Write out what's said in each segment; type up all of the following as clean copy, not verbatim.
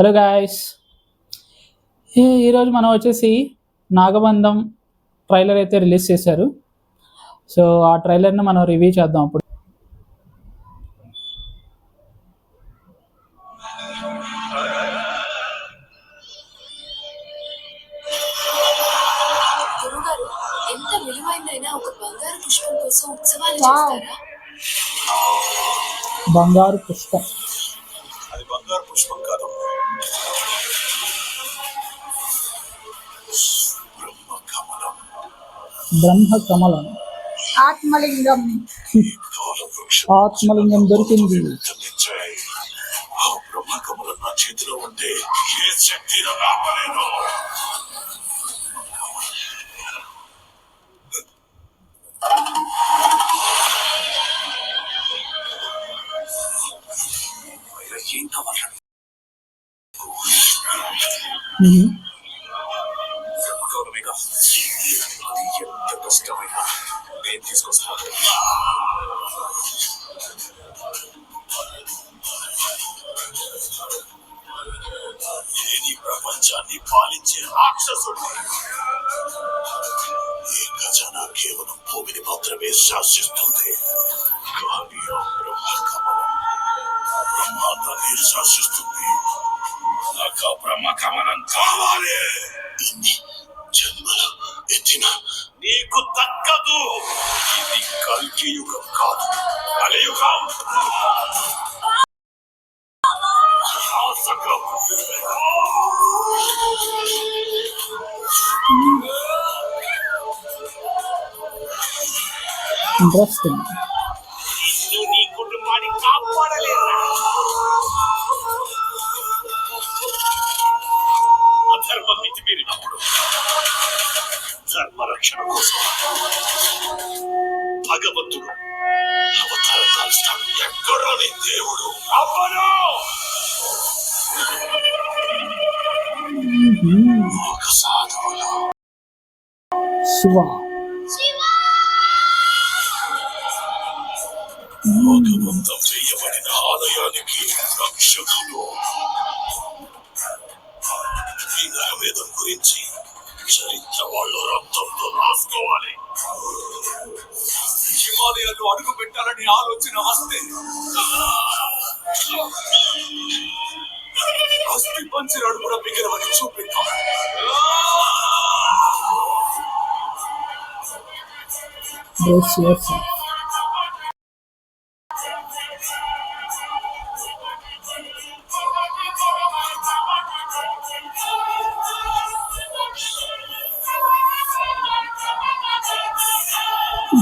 Hello guys, ఈరోజు మనం వచ్చేసి నాగబంధం ట్రైలర్ అయితే రిలీజ్ చేశారు. సో ఆ ట్రైలర్ని మనం రివ్యూ చేద్దాం. అప్పుడు ఎంత విలువైనైనా ఒక బంగారు పుష్పం కోసం ఉత్సవాలు చేస్తారా? బంగారు పుష్పం, అది బంగారు పుష్పం కాదు, బ్రహ్మ కమలం, ఆత్మలింగం. ఆత్మలింగం దొరికింది. ఆ బ్రహ్మ కమలం నా చేతిలో ఉంటే ఏ శక్తి రాపలేదు. ఏం కావాలి? బ్రహ్మకమలమేగా, అది ఎంత కష్టమైనా నేను తీసుకొస్తాను. నేను ఈ ప్రపంచాన్ని పాలించే రాక్షసుడిని. ఈ ఖజానా కేవలం భూమిని మాత్రమే శాసిస్తుంది, కానీ ఆ బ్రహ్మకమలం బ్రహ్మాండాన్ని శాసిస్తుంది. నాకు ఆ బ్రహ్మకమలం కావాలి. ఇన్ని జన్మలు ఎత్తిన నీకు దక్కదు. ఇది కల్కి యుగం కాదు, కలియుగం. ఇంట్రెస్టింగ్. నీ కుటుంబాన్ని కాపాడలేరా? అధర్మం మితిమీరినప్పుడు ధర్మ రక్షణ కోసం భగవంతుడు అవతారం దాల్స్తాడు. ఎక్కడోని దేవుడు అవ్వను. ఒక సాధువులు శివ భగవంతం చేయబడిన ఆలయానికి రక్షకులు. ఈ నరవేదం గురించి చరిత్ర వాళ్ళు రక్తంతో రాసుకోవాలి. హిమాలయాలు అడుగు పెట్టాలని ఆలోచన వస్తే అస్థి పంచరాడు కూడా మిగిలవని చూపిద్దాం.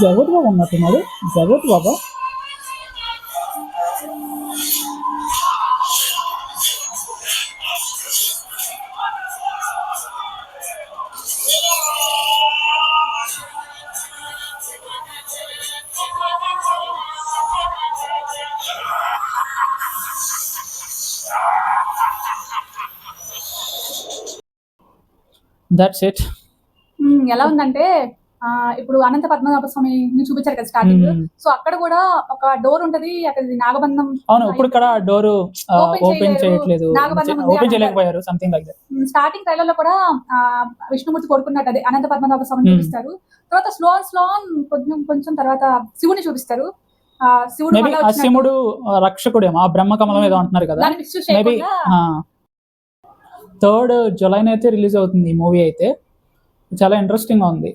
జగత్ బాబా ఉన్నట్టున్నాడు. జగత్ బాబా దట్స్ ఇట్. ఎలా ఉందంటే ఇప్పుడు అనంత పద్మనాభ స్వామిని చూపించారు కదా స్టార్టింగ్. సో అక్కడ కూడా ఒక డోర్ ఉంటది, అక్కడ నాగబంధం. అవును, ఇప్పుడు ఇక్కడ డోర్ ఓపెన్ చేయట్లేదు, ఓపెన్ చేయలేకపోయారు, something like that. Starting trailer లో కూడా విష్ణుమూర్తి కోరుకున్నట్టు అదే అనంత పద్మనాభ స్వామిని చూపిస్తారు. తర్వాత స్లో కొంచెం తర్వాత శివుని చూపిస్తారు. శివుడు రక్షకుడేమో, ఆ బ్రహ్మకమలం ఏదో అంటున్నారు కదా. మేబీ 3rd జూలై అయితే రిలీజ్ అవుతుంది ఈ మూవీ. అయితే చాలా ఇంట్రెస్టింగ్ గా ఉంది.